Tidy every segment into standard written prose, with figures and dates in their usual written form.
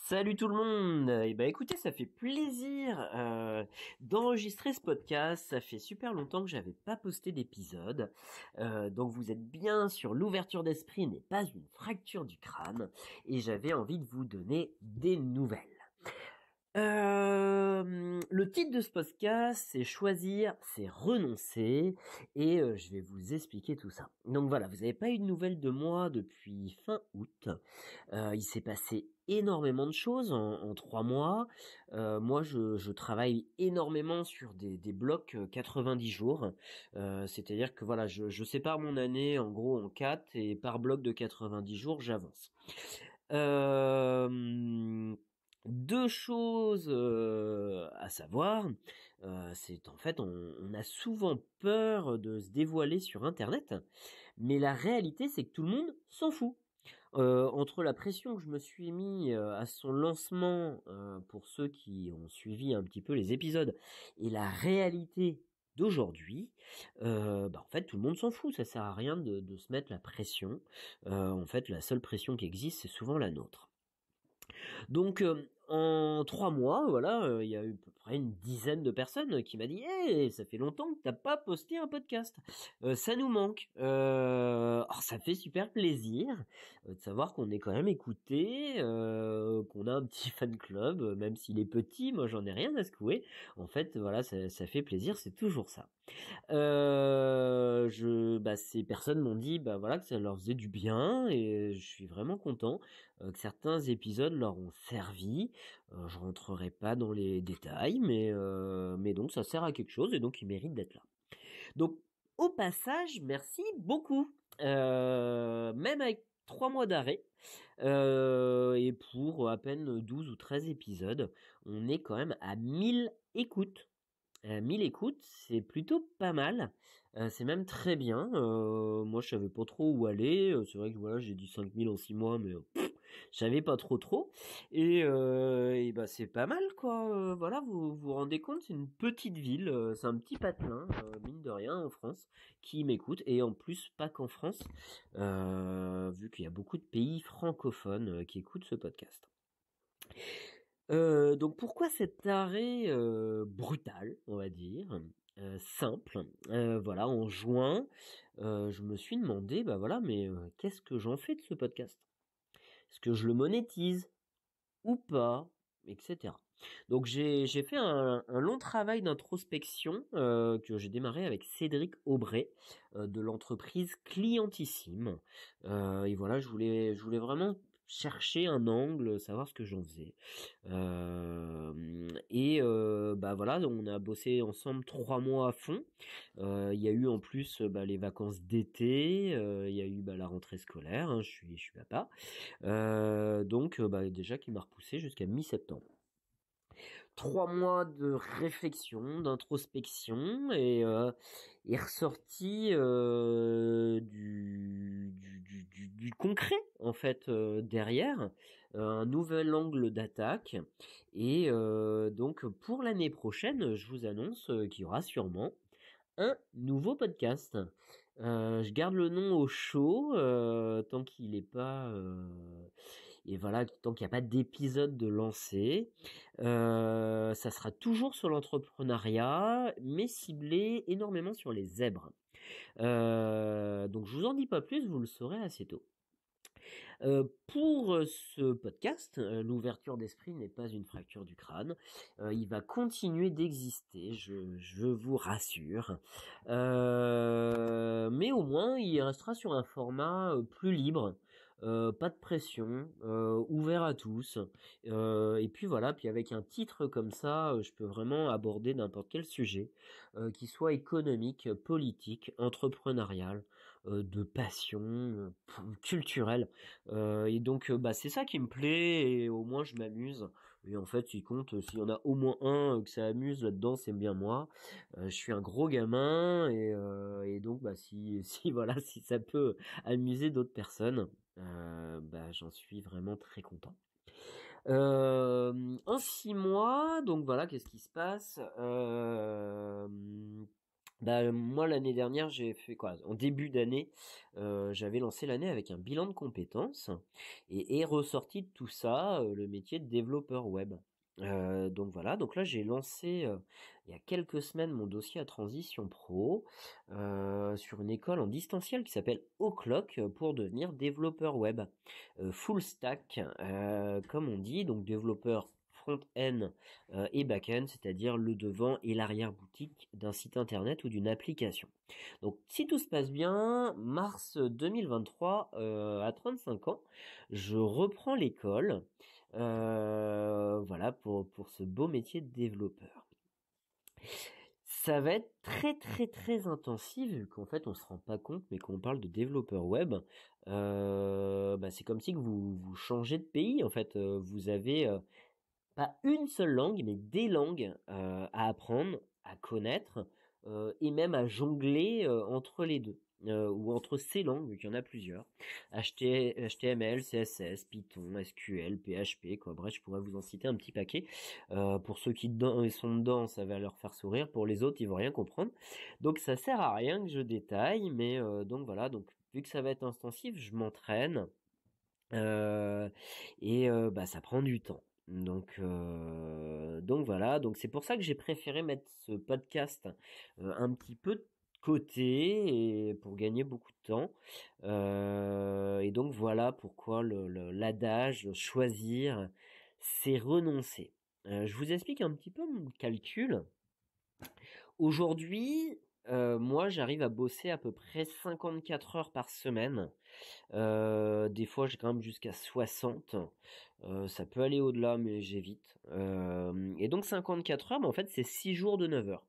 Salut tout le monde. Écoutez, ça fait plaisir d'enregistrer ce podcast. Ça fait super longtemps que j'avais pas posté d'épisode. Donc vous êtes bien sur l'ouverture d'esprit n'est pas une fracture du crâne. Et j'avais envie de vous donner des nouvelles. Le titre de ce podcast, c'est choisir, c'est renoncer, et je vais vous expliquer tout ça. Donc voilà, vous n'avez pas eu de nouvelles de moi depuis fin août. Il s'est passé énormément de choses en 3 mois. Moi, je travaille énormément sur des blocs 90 jours. C'est-à-dire que voilà, je sépare mon année en gros en 4 et par bloc de 90 jours, j'avance. Deux choses à savoir, c'est en fait on a souvent peur de se dévoiler sur Internet, mais la réalité c'est que tout le monde s'en fout. Entre la pression que je me suis mis à son lancement, pour ceux qui ont suivi un petit peu les épisodes, et la réalité d'aujourd'hui, en fait tout le monde s'en fout, ça sert à rien de se mettre la pression. En fait la seule pression qui existe c'est souvent la nôtre. Donc en 3 mois, voilà, il y a eu à peu près une dizaine de personnes qui m'a dit hey, ça fait longtemps que t'as pas posté un podcast. Ça nous manque. Alors ça fait super plaisir de savoir qu'on est quand même écouté, qu'on a un petit fan club, même s'il est petit, moi j'en ai rien à secouer. En fait, voilà, ça fait plaisir, c'est toujours ça. Ces personnes m'ont dit voilà que ça leur faisait du bien et je suis vraiment content que certains épisodes leur ont servi. Je rentrerai pas dans les détails, mais donc ça sert à quelque chose et donc ils méritent d'être là. Donc au passage, merci beaucoup. Même avec 3 mois d'arrêt et pour à peine 12 ou 13 épisodes, on est quand même à 1000 écoutes. 1000 écoutes, c'est plutôt pas mal. C'est même très bien. Moi, je savais pas trop où aller. C'est vrai que voilà, j'ai dit 5000 en 6 mois, mais je savais pas trop. C'est pas mal, quoi. Voilà, vous vous rendez compte, c'est une petite ville, c'est un petit patelin, mine de rien, en France, qui m'écoute. Et en plus, pas qu'en France, vu qu'il y a beaucoup de pays francophones qui écoutent ce podcast. Donc pourquoi cet arrêt brutal, on va dire, simple. Voilà, en juin, je me suis demandé, mais qu'est-ce que j'en fais de ce podcast? Est-ce que je le monétise ou pas, etc. Donc j'ai fait un long travail d'introspection que j'ai démarré avec Cédric Aubray de l'entreprise Clientissime. Et voilà, je voulais vraiment chercher un angle, savoir ce que j'en faisais. Voilà, on a bossé ensemble 3 mois à fond. Il y a eu en plus les vacances d'été, il y a eu la rentrée scolaire, hein, je suis papa. Déjà qui m'a repoussé jusqu'à mi-septembre. 3 mois de réflexion, d'introspection et est ressorti du concret en fait derrière, un nouvel angle d'attaque et donc pour l'année prochaine, je vous annonce qu'il y aura sûrement un nouveau podcast. Je garde le nom au chaud tant qu'il est pas et voilà, tant qu'il n'y a pas d'épisode de lancé. Ça sera toujours sur l'entrepreneuriat, mais ciblé énormément sur les zèbres. Donc je vous en dis pas plus, vous le saurez assez tôt. Pour ce podcast, l'ouverture d'esprit n'est pas une fracture du crâne. Il va continuer d'exister, je vous rassure. Mais au moins, il restera sur un format plus libre, pas de pression, ouvert à tous. Et puis voilà, puis avec un titre comme ça, je peux vraiment aborder n'importe quel sujet, qui soit économique, politique, entrepreneurial, de passion, culturel. Et donc c'est ça qui me plaît et au moins je m'amuse. Et en fait, il compte s'il y en a au moins un que ça amuse là-dedans, c'est bien moi. Je suis un gros gamin et donc si voilà, si ça peut amuser d'autres personnes, j'en suis vraiment très content. En 6 mois, donc voilà, qu'est-ce qui se passe? Moi l'année dernière, j'ai fait quoi? En début d'année, j'avais lancé l'année avec un bilan de compétences et est ressorti de tout ça, le métier de développeur web. Donc voilà, donc là j'ai lancé, il y a quelques semaines mon dossier à transition pro, sur une école en distanciel qui s'appelle O'Clock, pour devenir développeur web, full stack, comme on dit, donc développeur front-end et back-end, c'est-à-dire le devant et l'arrière-boutique d'un site internet ou d'une application. Donc si tout se passe bien, mars 2023, à 35 ans, je reprends l'école, voilà pour ce beau métier de développeur. Ça va être très très très intensif vu qu'en fait on se rend pas compte, mais quand on parle de développeur web, c'est comme si que vous changez de pays en fait. Vous avez pas une seule langue, mais des langues à apprendre, à connaître, et même à jongler entre les deux, ou entre ces langues, vu qu'il y en a plusieurs. HTML, CSS, Python, SQL, PHP, quoi. Bref, je pourrais vous en citer un petit paquet. Pour ceux qui sont dedans, ça va leur faire sourire. Pour les autres, ils vont rien comprendre. Donc ça sert à rien que je détaille, mais donc voilà. Donc vu que ça va être intensif, je m'entraîne. Ça prend du temps. Donc voilà, donc c'est pour ça que j'ai préféré mettre ce podcast un petit peu de côté et pour gagner beaucoup de temps. Et donc voilà pourquoi l'adage choisir, c'est renoncer. Je vous explique un petit peu mon calcul. Aujourd'hui, moi j'arrive à bosser à peu près 54 heures par semaine. Des fois, j'ai quand même jusqu'à 60. Ça peut aller au-delà, mais j'évite. Et donc 54 heures, mais en fait, c'est 6 jours de 9 heures.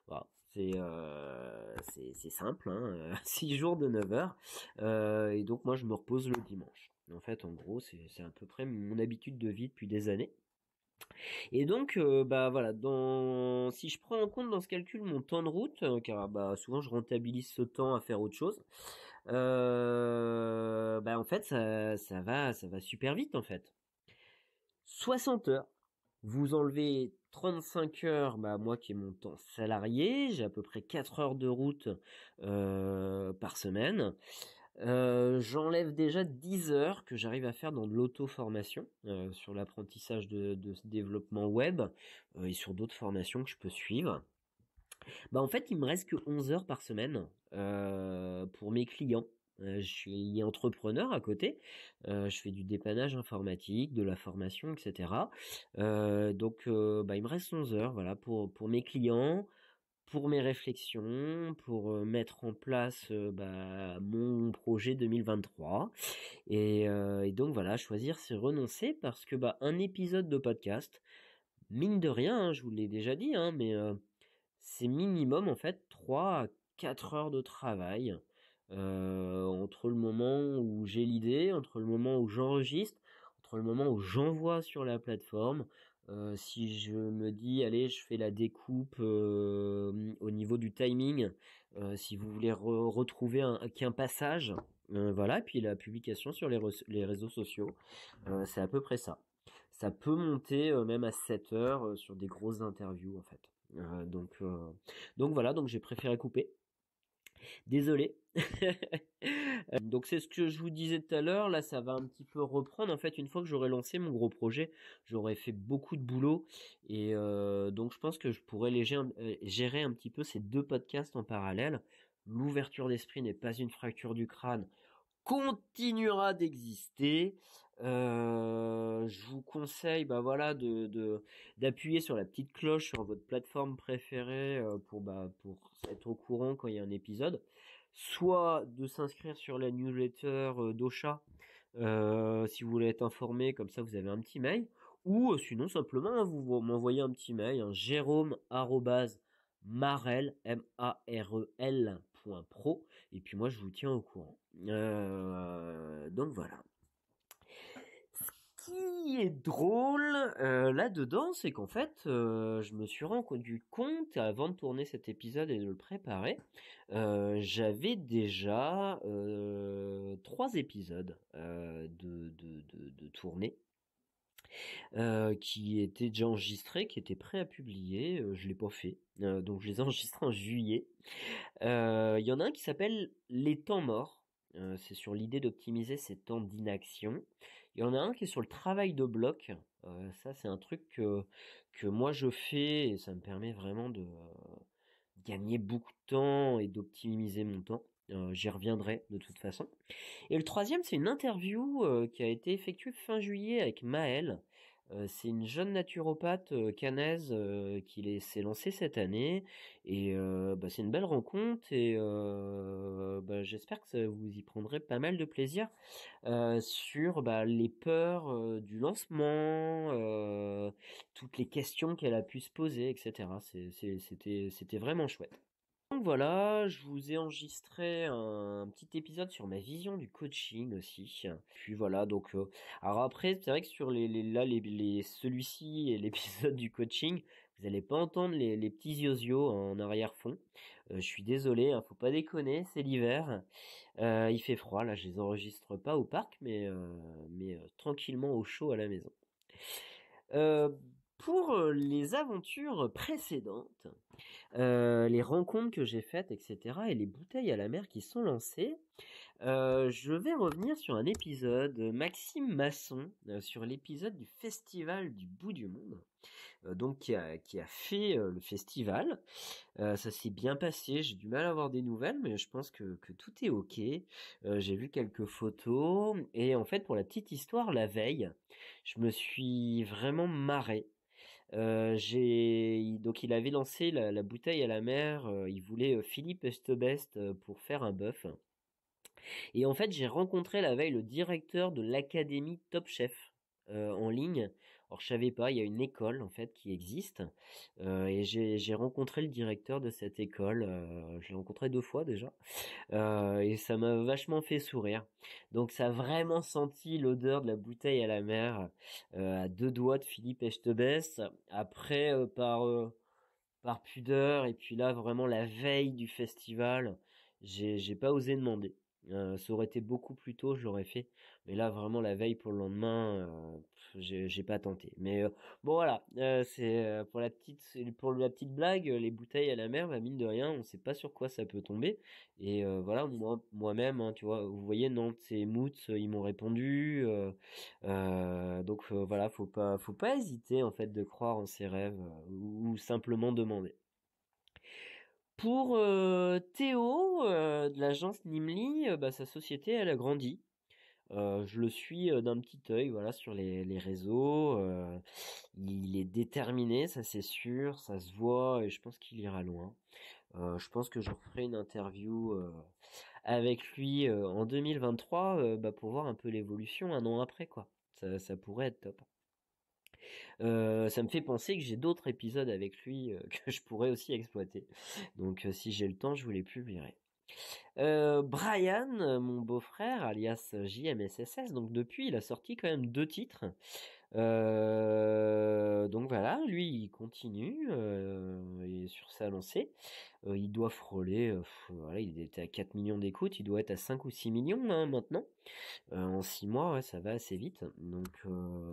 Voilà. C'est simple, hein, 6 jours de 9 heures. Et donc moi, je me repose le dimanche. En fait, en gros, c'est à peu près mon habitude de vie depuis des années. Et donc, voilà, si je prends en compte dans ce calcul mon temps de route, car souvent je rentabilise ce temps à faire autre chose, en fait, ça va super vite, en fait. 60 heures. Vous enlevez 35 heures, moi qui ai mon temps salarié, j'ai à peu près 4 heures de route par semaine. J'enlève déjà 10 heures que j'arrive à faire dans de l'auto-formation sur l'apprentissage de ce développement web et sur d'autres formations que je peux suivre. En fait, il me reste que 11 heures par semaine pour mes clients. Je suis entrepreneur à côté. Je fais du dépannage informatique, de la formation, etc. Il me reste 11 heures, voilà, pour mes clients, pour mes réflexions, pour mettre en place mon projet 2023. Et donc voilà, choisir c'est renoncer parce que un épisode de podcast, mine de rien, hein, je vous l'ai déjà dit, hein, mais c'est minimum en fait 3 à 4 heures de travail entre le moment où j'ai l'idée, entre le moment où j'enregistre, entre le moment où j'envoie sur la plateforme. Si je me dis allez, je fais la découpe au niveau du timing, si vous voulez retrouver qu'un passage, voilà, et puis la publication sur les réseaux sociaux, c'est à peu près ça. Ça peut monter même à 7 heures sur des grosses interviews en fait. Donc voilà, donc j'ai préféré couper. Désolé. Donc c'est ce que je vous disais tout à l'heure, là ça va un petit peu reprendre. En fait, une fois que j'aurai lancé mon gros projet, j'aurai fait beaucoup de boulot. Et donc je pense que je pourrais gérer un petit peu ces deux podcasts en parallèle. L'ouverture d'esprit n'est pas une fracture du crâne, continuera d'exister. Je vous conseille d'appuyer sur la petite cloche sur votre plateforme préférée pour être au courant quand il y a un épisode, soit de s'inscrire sur la newsletter d'Ocha si vous voulez être informé, comme ça vous avez un petit mail, ou sinon simplement vous m'envoyez un petit mail, jérôme@marel marel.pro, et puis moi je vous tiens au courant. Donc voilà. Ce qui est drôle là-dedans, c'est qu'en fait, je me suis rendu compte avant de tourner cet épisode et de le préparer, j'avais déjà 3 épisodes de tournée. qui étaient déjà enregistrés, qui étaient prêts à publier. Je l'ai pas fait, donc je les ai enregistrés en juillet. Il y en a un qui s'appelle Les temps morts. C'est sur l'idée d'optimiser ses temps d'inaction. Il y en a un qui est sur le travail de bloc. Ça, c'est un truc que moi je fais et ça me permet vraiment de gagner beaucoup de temps et d'optimiser mon temps. J'y reviendrai de toute façon. Et le troisième, c'est une interview qui a été effectuée fin juillet avec Maëlle. C'est une jeune naturopathe caennaise qui s'est lancée cette année. Et c'est une belle rencontre et j'espère que vous y prendrez pas mal de plaisir sur les peurs du lancement, toutes les questions qu'elle a pu se poser, etc. C'était vraiment chouette. Donc voilà, je vous ai enregistré un petit épisode sur ma vision du coaching aussi. Puis voilà, donc alors après c'est vrai que sur celui-ci et l'épisode du coaching, vous allez pas entendre les petits yozio en arrière-fond. Je suis désolé, hein, faut pas déconner, c'est l'hiver. Il fait froid, là je les enregistre pas au parc, mais tranquillement au chaud à la maison. Pour les aventures précédentes, les rencontres que j'ai faites, etc., et les bouteilles à la mer qui sont lancées, je vais revenir sur un épisode Maxime Masson, sur l'épisode du festival du bout du monde, donc qui a fait le festival. Ça s'est bien passé, j'ai du mal à avoir des nouvelles, mais je pense que tout est ok. J'ai vu quelques photos, et en fait, pour la petite histoire, la veille, je me suis vraiment marré. Donc il avait lancé la bouteille à la mer, il voulait Philippe Estebest pour faire un bœuf. Et en fait, j'ai rencontré la veille le directeur de l'académie Top Chef en ligne. Alors je savais pas, il y a une école en fait qui existe et j'ai rencontré le directeur de cette école. Je l'ai rencontré 2 fois déjà et ça m'a vachement fait sourire. Donc ça a vraiment senti l'odeur de la bouteille à la mer à 2 doigts de Philippe Etchebest. Après par pudeur et puis là vraiment la veille du festival, j'ai pas osé demander. Ça aurait été beaucoup plus tôt, je l'aurais fait. Mais là vraiment la veille pour le lendemain, j'ai pas tenté. Mais bon voilà, c'est pour la petite blague, les bouteilles à la mer, mine de rien, on sait pas sur quoi ça peut tomber. Et voilà, moi-même, hein, tu vois, vous voyez, Nantes et Moots, ils m'ont répondu. Donc voilà, faut pas hésiter en fait de croire en ses rêves ou simplement demander. Pour Théo de l'agence Nimli, sa société elle a grandi. Je le suis d'un petit œil, voilà, sur les réseaux. Il est déterminé, ça c'est sûr, ça se voit et je pense qu'il ira loin. Je pense que je referai une interview avec lui en 2023 pour voir un peu l'évolution un an après quoi. Ça pourrait être top. Ça me fait penser que j'ai d'autres épisodes avec lui que je pourrais aussi exploiter. Donc si j'ai le temps, je vous les publierai. Brian, mon beau-frère, alias JMSSS, donc depuis, il a sorti quand même 2 titres. Donc voilà, lui, il continue et sur sa lancée. Il doit frôler, voilà, il était à 4 millions d'écoutes, il doit être à 5 ou 6 millions hein, maintenant. En 6 mois, ouais, ça va assez vite. Donc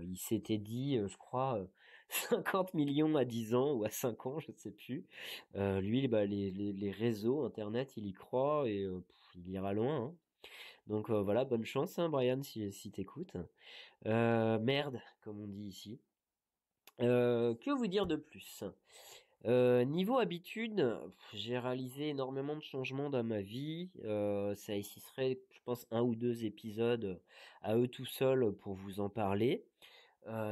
il s'était dit, je crois, 50 millions à 10 ans ou à 5 ans, je sais plus. Lui, les réseaux, Internet, il y croit et il ira loin. Hein. Donc voilà, bonne chance, hein, Brian, si t'écoutes. Merde, comme on dit ici. Que vous dire de plus? Niveau habitude, j'ai réalisé énormément de changements dans ma vie. Ça ici serait, je pense, 1 ou 2 épisodes à eux tout seuls pour vous en parler.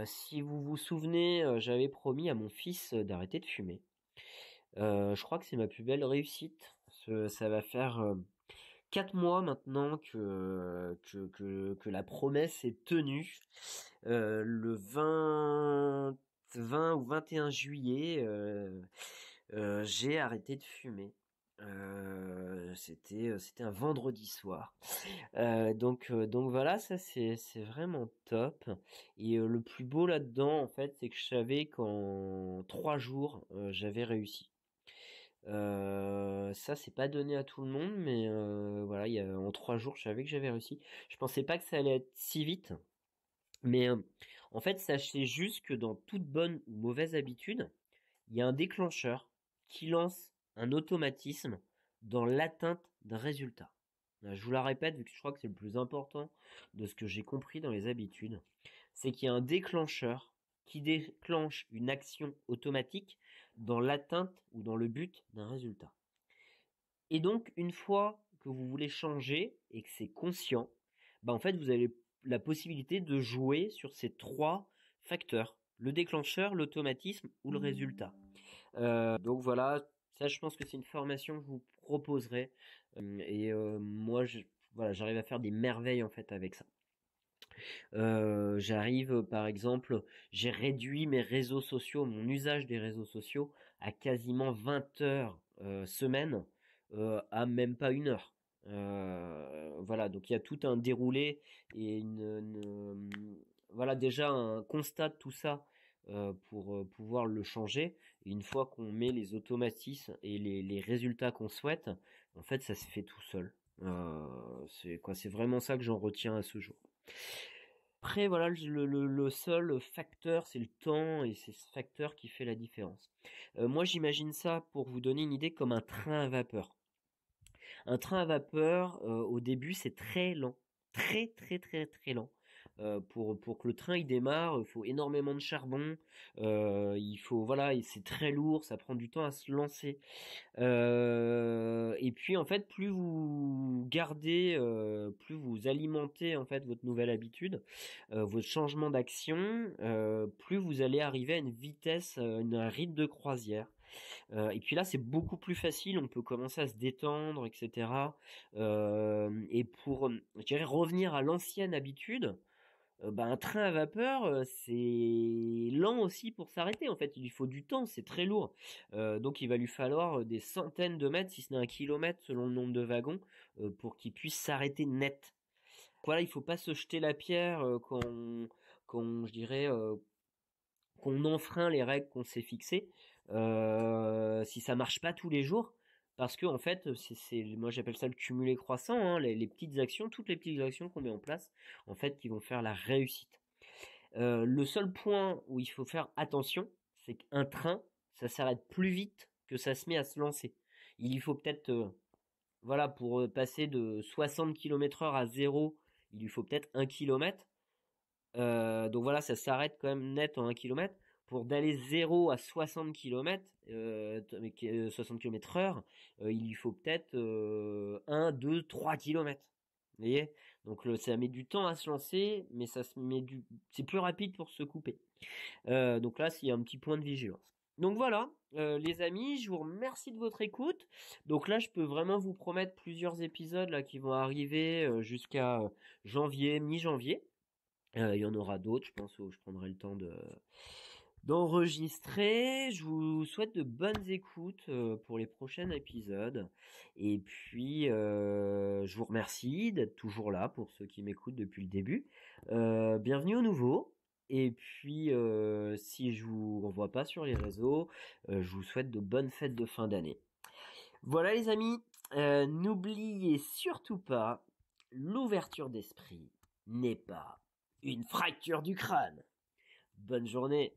Si vous vous souvenez, j'avais promis à mon fils d'arrêter de fumer. Je crois que c'est ma plus belle réussite. Ça va faire 4 mois maintenant que la promesse est tenue. Le 20 ou 21 juillet, j'ai arrêté de fumer. C'était un vendredi soir. Donc voilà, ça c'est vraiment top. Et le plus beau là-dedans, en fait, c'est que je savais qu'en 3 jours, j'avais réussi. Ça c'est pas donné à tout le monde, mais voilà, en 3 jours, je savais que j'avais réussi. Je pensais pas que ça allait être si vite, mais En fait, sachez juste que dans toute bonne ou mauvaise habitude, il y a un déclencheur qui lance un automatisme dans l'atteinte d'un résultat. Je vous la répète, vu que je crois que c'est le plus important de ce que j'ai compris dans les habitudes, c'est qu'il y a un déclencheur qui déclenche une action automatique dans l'atteinte ou dans le but d'un résultat. Et donc, une fois que vous voulez changer et que c'est conscient, en fait, vous avez la possibilité de jouer sur ces 3 facteurs: le déclencheur, l'automatisme ou le résultat. Donc voilà, ça je pense que c'est une formation que je vous proposerai, moi voilà, j'arrive à faire des merveilles en fait avec ça. J'arrive par exemple, j'ai réduit mes réseaux sociaux, mon usage des réseaux sociaux à quasiment 20 heures semaine, à même pas 1 heure. Voilà, donc il y a tout un déroulé et voilà, déjà un constat de tout ça pour pouvoir le changer. Et une fois qu'on met les automatismes et les résultats qu'on souhaite, en fait ça se fait tout seul. C'est vraiment ça que j'en retiens à ce jour. Après, voilà, le seul facteur, c'est le temps, et c'est ce facteur qui fait la différence. Moi, j'imagine ça, pour vous donner une idée, comme un train à vapeur. Un train à vapeur, au début, c'est très lent. Très, très, très, très lent. Pour que le train il démarre, il faut énormément de charbon. Il faut, voilà, et c'est très lourd, ça prend du temps à se lancer. Et puis en fait, plus vous gardez, plus vous alimentez en fait votre nouvelle habitude, votre changement d'action, plus vous allez arriver à une vitesse, un rythme de croisière. Et puis là, c'est beaucoup plus facile, on peut commencer à se détendre, etc. Et pour, je dirais, revenir à l'ancienne habitude, un train à vapeur, c'est lent aussi pour s'arrêter. En fait, il lui faut du temps, c'est très lourd. Donc il va lui falloir des centaines de mètres, si ce n'est 1 kilomètre selon le nombre de wagons, pour qu'il puisse s'arrêter net. Voilà, il faut pas se jeter la pierre je dirais, qu'on enfreint les règles qu'on s'est fixées, si ça marche pas tous les jours, parce que en fait, moi j'appelle ça le cumulé croissant, hein, les petites actions, toutes les petites actions qu'on met en place, en fait, qui vont faire la réussite. Le seul point où il faut faire attention, c'est qu'un train, ça s'arrête plus vite que ça se met à se lancer. Il lui faut peut-être, voilà, pour passer de 60 km/h à 0, il lui faut peut-être 1 kilomètre. Donc voilà, ça s'arrête quand même net en 1 kilomètre. Pour d'aller 0 à 60 km, 60 km/h, il lui faut peut-être 1, 2, 3 km. Vous voyez? Donc ça met du temps à se lancer, mais c'est plus rapide pour se couper. Donc là, il y a un petit point de vigilance. Donc voilà, les amis, je vous remercie de votre écoute. Donc là, je peux vraiment vous promettre plusieurs épisodes là qui vont arriver jusqu'à janvier, mi-janvier. Il y en aura d'autres, je pense, où je prendrai le temps d'enregistrer. Je vous souhaite de bonnes écoutes pour les prochains épisodes. Et puis, je vous remercie d'être toujours là pour ceux qui m'écoutent depuis le début. Bienvenue aux nouveaux. Et puis, si je vous revois pas sur les réseaux, je vous souhaite de bonnes fêtes de fin d'année. Voilà les amis, n'oubliez surtout pas, l'ouverture d'esprit n'est pas une fracture du crâne. Bonne journée.